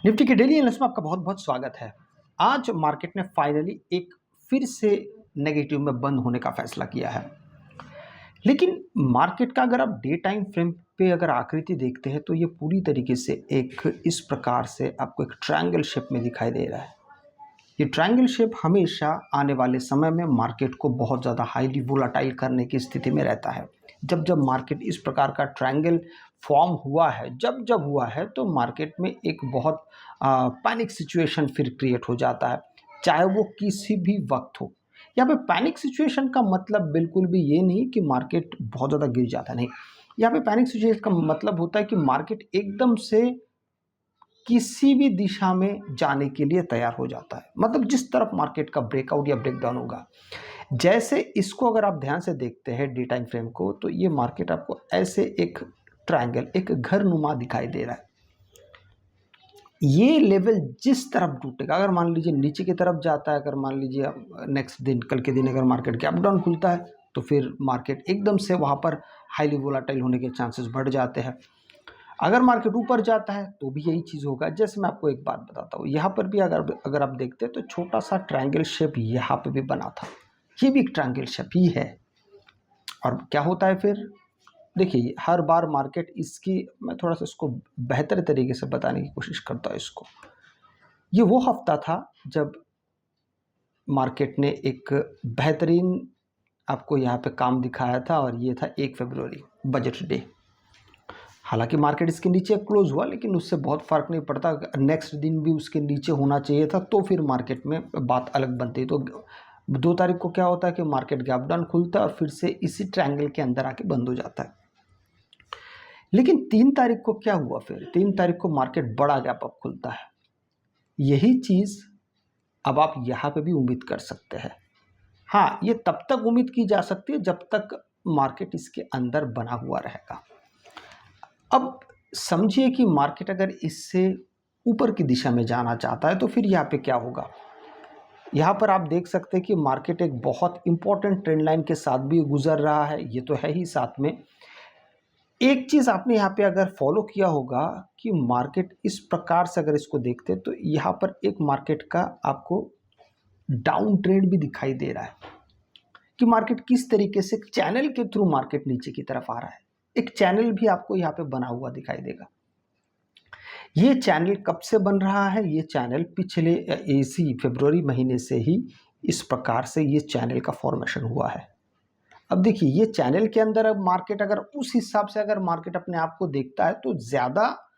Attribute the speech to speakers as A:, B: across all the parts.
A: Nifty के daily analysis में आपका बहुत बहुत स्वागत है। आज मार्केट ने फाइनली एक फिर से नेगेटिव में बंद होने का फैसला किया है। लेकिन मार्केट का अगर आप डे टाइम फ्रेम पे अगर आकृति देखते हैं तो ये पूरी तरीके से एक इस प्रकार से आपको एक ट्रायंगल शेप में दिखाई दे रहा है। ये ट्रायंगल शेप हमेशा आने वाले समय में मार्केट को बहुत ज़्यादा हाईली वोलाटाइल करने की स्थिति में रहता है। जब जब मार्केट इस प्रकार का ट्रायंगल फॉर्म हुआ है, जब जब हुआ है, तो मार्केट में एक बहुत पैनिक सिचुएशन फिर क्रिएट हो जाता है, चाहे वो किसी भी वक्त हो। यहाँ पे पैनिक सिचुएशन का मतलब बिल्कुल भी ये नहीं कि मार्केट बहुत ज़्यादा गिर जाता, नहीं। यहाँ पे पैनिक सिचुएशन का मतलब होता है कि मार्केट एकदम से किसी भी दिशा में जाने के लिए तैयार हो जाता है। मतलब जिस तरफ मार्केट का ब्रेकआउट या ब्रेकडाउन होगा, जैसे इसको अगर आप ध्यान से देखते हैं डे टाइम फ्रेम को, तो ये मार्केट आपको ऐसे एक ट्रायंगल, एक घर नुमा दिखाई दे रहा है। ये लेवल जिस तरफ टूटेगा, अगर मान लीजिए नीचे की तरफ जाता है, अगर मान लीजिए नेक्स्ट दिन, कल के दिन अगर मार्केट गैप डाउन खुलता है, तो फिर मार्केट एकदम से वहाँ पर हाईली वोलाटाइल होने के चांसेस बढ़ जाते हैं। अगर मार्केट ऊपर जाता है तो भी यही चीज़ होगा। जैसे मैं आपको एक बात बताता हूँ, यहाँ पर भी अगर आप देखते हैं तो छोटा सा ट्रायंगल शेप यहाँ पे भी बना था। ये भी एक ट्रायंगल शेप ही है। और क्या होता है फिर, देखिए हर बार मार्केट इसकी, मैं थोड़ा सा इसको बेहतर तरीके से बताने की कोशिश करता हूँ इसको। ये वो हफ्ता था जब मार्केट ने एक बेहतरीन आपको यहाँ पे काम दिखाया था, और ये था 1 फरवरी, बजट डे। हालांकि मार्केट इसके नीचे क्लोज हुआ, लेकिन उससे बहुत फ़र्क नहीं पड़ता। नेक्स्ट दिन भी उसके नीचे होना चाहिए था, तो फिर मार्केट में बात अलग बनती। तो 2 तारीख को क्या होता है कि मार्केट गैप डाउन खुलता है और फिर से इसी ट्रायंगल के अंदर आके बंद हो जाता है। लेकिन 3 तारीख को क्या हुआ, फिर 3 तारीख को मार्केट बड़ा गैप अप खुलता है। यही चीज़ अब आप यहाँ पे भी उम्मीद कर सकते हैं। हाँ, ये तब तक उम्मीद की जा सकती है जब तक मार्केट इसके अंदर बना हुआ रहेगा। अब समझिए कि मार्केट अगर इससे ऊपर की दिशा में जाना चाहता है तो फिर यहाँ पे क्या होगा। यहाँ पर आप देख सकते हैं कि मार्केट एक बहुत इंपॉर्टेंट ट्रेंड लाइन के साथ भी गुजर रहा है, ये तो है ही। साथ में एक चीज़ आपने यहाँ पे अगर फॉलो किया होगा कि मार्केट इस प्रकार से अगर इसको देखते हैं तो यहाँ पर एक मार्केट का आपको डाउन ट्रेंड भी दिखाई दे रहा है कि मार्केट किस तरीके से चैनल के थ्रू मार्केट नीचे की तरफ आ रहा है। एक चैनल भी आपको यहाँ पे बना हुआ दिखाई देगा। ये चैनल कब से बन रहा है? ये चैनल पिछले इसी फरवरी महीने से ही इस प्रकार से ये चैनल का फॉर्मेशन हुआ है। अब देखिए ये चैनल के अंदर अब मार्केट अगर उस हिसाब से अगर मार्केट अपने आप को देखता है तो ज़्यादा,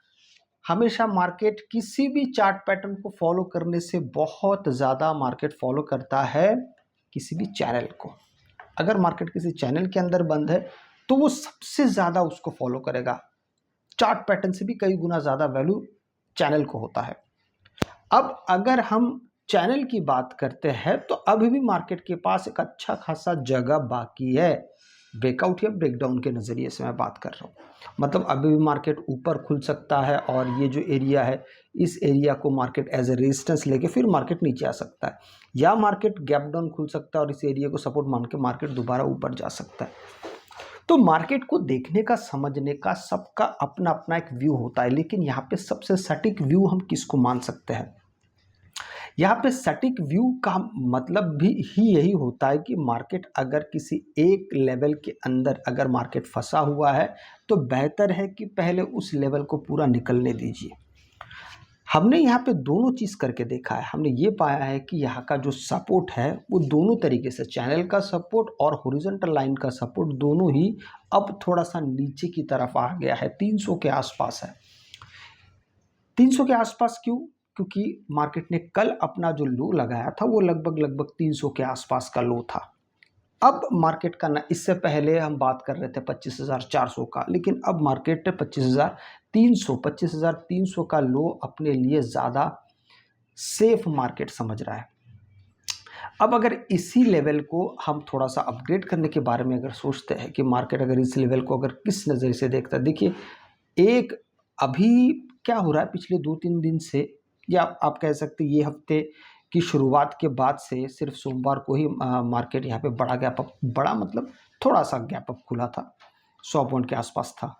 A: हमेशा मार्केट किसी भी चार्ट पैटर्न को फॉलो करने से बहुत ज़्यादा मार्केट फॉलो करता है किसी भी चैनल को। अगर मार्केट किसी चैनल के अंदर बंद है तो वो सबसे ज़्यादा उसको फॉलो करेगा। चार्ट पैटर्न से भी कई गुना ज़्यादा वैल्यू चैनल को होता है। अब अगर हम चैनल की बात करते हैं तो अभी भी मार्केट के पास एक अच्छा खासा जगह बाकी है। ब्रेकआउट या ब्रेकडाउन के नज़रिए से मैं बात कर रहा हूँ। मतलब अभी भी मार्केट ऊपर खुल सकता है, और ये जो एरिया है, इस एरिया को मार्केट एज ए रेजिस्टेंस लेके फिर मार्केट नीचे आ सकता है, या मार्केट गैप डाउन खुल सकता है और इस एरिया को सपोर्ट मान के मार्केट दोबारा ऊपर जा सकता है। तो मार्केट को देखने का, समझने का सबका अपना अपना एक व्यू होता है, लेकिन यहाँ पे सबसे सटीक व्यू हम किसको मान सकते हैं? यहाँ पे सटीक व्यू का मतलब भी ही यही होता है कि मार्केट अगर किसी एक लेवल के अंदर अगर मार्केट फंसा हुआ है तो बेहतर है कि पहले उस लेवल को पूरा निकलने दीजिए। हमने यहाँ पे दोनों चीज़ करके देखा है। हमने ये पाया है कि यहाँ का जो सपोर्ट है वो दोनों तरीके से, चैनल का सपोर्ट और हॉरिजॉन्टल लाइन का सपोर्ट, दोनों ही अब थोड़ा सा नीचे की तरफ आ गया है, 300 के आसपास है। 300 के आसपास क्यों? क्योंकि मार्केट ने कल अपना जो लो लगाया था वो लगभग 300 के आसपास का लो था। अब मार्केट का ना, इससे पहले हम बात कर रहे थे 25,400 का, लेकिन अब मार्केट 25,300 का लो अपने लिए ज़्यादा सेफ मार्केट समझ रहा है। अब अगर इसी लेवल को हम थोड़ा सा अपग्रेड करने के बारे में अगर सोचते हैं कि मार्केट अगर इस लेवल को अगर किस नज़रिए से देखता है, देखिए एक अभी क्या हो रहा है, पिछले 2-3 दिन से, या आप कह सकते हैं ये हफ्ते की शुरुआत के बाद से सिर्फ सोमवार को ही मार्केट यहाँ पे बड़ा गैप अप, बड़ा मतलब थोड़ा सा गैप अप खुला था, 100 पॉइंट के आसपास था।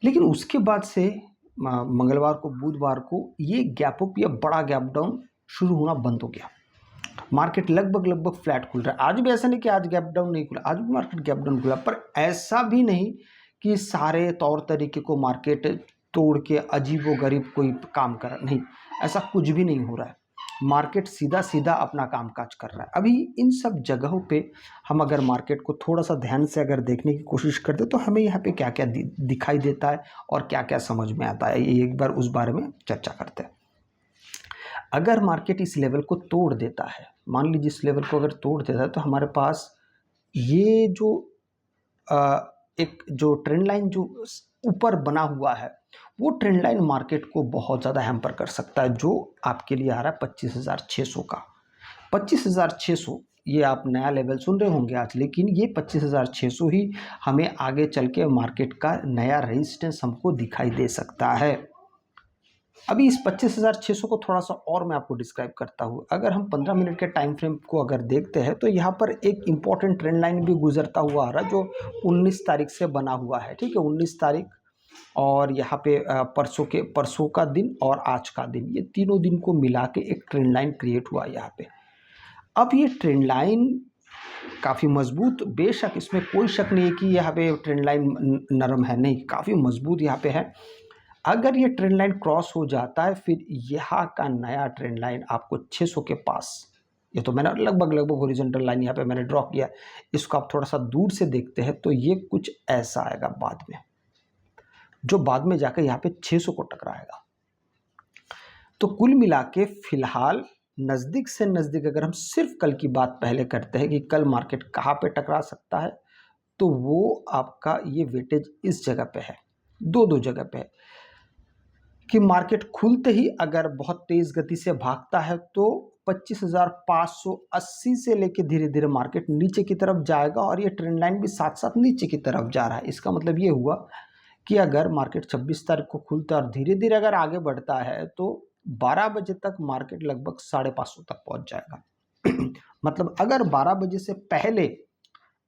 A: लेकिन उसके बाद से मंगलवार को, बुधवार को ये गैप अप या बड़ा गैप डाउन शुरू होना बंद हो गया। मार्केट लगभग फ्लैट खुल रहा है। आज भी ऐसा नहीं कि आज गैप डाउन नहीं खुला, आज भी मार्केट गैप डाउन खुला, पर ऐसा भी नहीं कि सारे तौर तरीके को मार्केट तोड़ के अजीबोगरीब कोई काम कर रहा, नहीं, ऐसा कुछ भी नहीं हो रहा है। मार्केट सीधा सीधा अपना कामकाज कर रहा है। अभी इन सब जगहों पे हम अगर मार्केट को थोड़ा सा ध्यान से अगर देखने की कोशिश करते तो हमें यहाँ पे क्या क्या दिखाई देता है और क्या क्या समझ में आता है, ये एक बार उस बारे में चर्चा करते हैं। अगर मार्केट इस लेवल को तोड़ देता है, मान लीजिए इस लेवल को अगर तोड़ देता है, तो हमारे पास ये जो एक जो ट्रेंड लाइन जो ऊपर बना हुआ है, वो ट्रेंड लाइन मार्केट को बहुत ज़्यादा हैम्पर कर सकता है, जो आपके लिए आ रहा है 25,600 का। 25,600 ये आप नया लेवल सुन रहे होंगे आज, लेकिन ये 25,600 ही हमें आगे चल के मार्केट का नया रेजिस्टेंस हमको दिखाई दे सकता है। अभी इस 25,600 को थोड़ा सा और मैं आपको डिस्क्राइब करता हूँ। अगर हम 15 मिनट के टाइम फ्रेम को अगर देखते हैं तो यहाँ पर एक इम्पॉर्टेंट ट्रेंड लाइन भी गुजरता हुआ आ रहा है, जो 19 तारीख से बना हुआ है, ठीक है, 19 तारीख और यहाँ पे परसों का दिन और आज का दिन, ये तीनों दिन को मिला के एक ट्रेंड लाइन क्रिएट हुआ यहाँ पे। अब ये ट्रेंड लाइन काफ़ी मजबूत, बेशक इसमें कोई शक नहीं है कि यहाँ पे ट्रेंड लाइन नरम है, नहीं, काफ़ी मजबूत यहाँ पे है। अगर ये ट्रेंड लाइन क्रॉस हो जाता है, फिर यहाँ का नया ट्रेंड लाइन आपको 600 के पास, ये तो मैंने लगभग हॉरिजॉन्टल लाइन यहाँ पे मैंने ड्रॉ किया, इसको आप थोड़ा सा दूर से देखते हैं तो ये कुछ ऐसा आएगा बाद में, जो बाद में जाकर यहाँ पे 600 को टकराएगा। तो कुल मिला के फिलहाल नज़दीक से नज़दीक अगर हम सिर्फ कल की बात पहले करते हैं कि कल मार्केट कहाँ पे टकरा सकता है, तो वो आपका ये वेटेज इस जगह पे है, दो जगह पे है कि मार्केट खुलते ही अगर बहुत तेज़ गति से भागता है तो 25,580 से लेके धीरे धीरे मार्केट नीचे की तरफ जाएगा, और ये ट्रेंड लाइन भी साथ साथ नीचे की तरफ जा रहा है। इसका मतलब ये हुआ कि अगर मार्केट 26 तारीख को खुलता है और धीरे धीरे अगर आगे बढ़ता है तो 12 बजे तक मार्केट लगभग 550 तक पहुंच जाएगा। मतलब अगर 12 बजे से पहले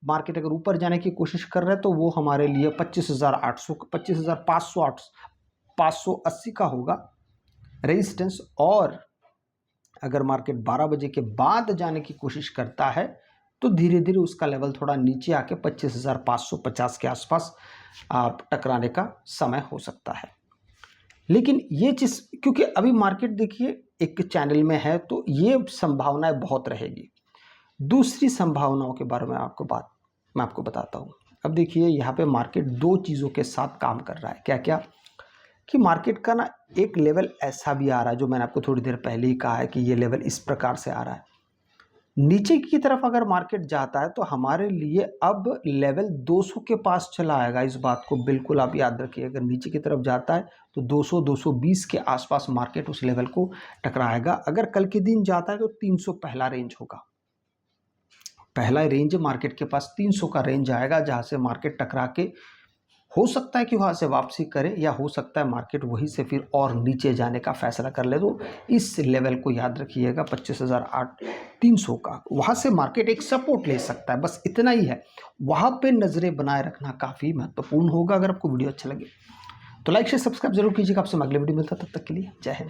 A: मार्केट अगर ऊपर जाने की कोशिश कर रहा है तो वो हमारे लिए 25,580 का होगा रेजिस्टेंस, और अगर मार्केट 12 बजे के बाद जाने की कोशिश करता है तो धीरे धीरे उसका लेवल थोड़ा नीचे आके 25,550 के आसपास टकराने का समय हो सकता है। लेकिन ये चीज़, क्योंकि अभी मार्केट देखिए एक चैनल में है, तो ये संभावनाएं बहुत रहेगी। दूसरी संभावनाओं के बारे में मैं आपको बताता हूँ। अब देखिए यहाँ पे मार्केट दो चीज़ों के साथ काम कर रहा है, क्या क्या, कि मार्केट का ना एक लेवल ऐसा भी आ रहा है, जो मैंने आपको थोड़ी देर पहले ही कहा है कि ये लेवल इस प्रकार से आ रहा है। नीचे की तरफ अगर मार्केट जाता है तो हमारे लिए अब लेवल 200 के पास चला आएगा, इस बात को बिल्कुल आप याद रखिए। अगर नीचे की तरफ जाता है तो 200-220 के आसपास मार्केट उस लेवल को टकराएगा। अगर कल के दिन जाता है तो 300 पहला रेंज होगा, पहला रेंज मार्केट के पास 300 का रेंज आएगा, जहाँ से मार्केट टकरा के हो सकता है कि वहाँ से वापसी करे, या हो सकता है मार्केट वहीं से फिर और नीचे जाने का फैसला कर ले। तो इस लेवल को याद रखिएगा 25,300 का, वहाँ से मार्केट एक सपोर्ट ले सकता है, बस इतना ही है। वहाँ पे नज़रें बनाए रखना काफ़ी महत्वपूर्ण होगा। अगर आपको वीडियो अच्छा लगे तो लाइक शेयर सब्सक्राइब जरूर कीजिएगा। आपसे अगले वीडियो मिलता है, तब तक के लिए जय हिंद।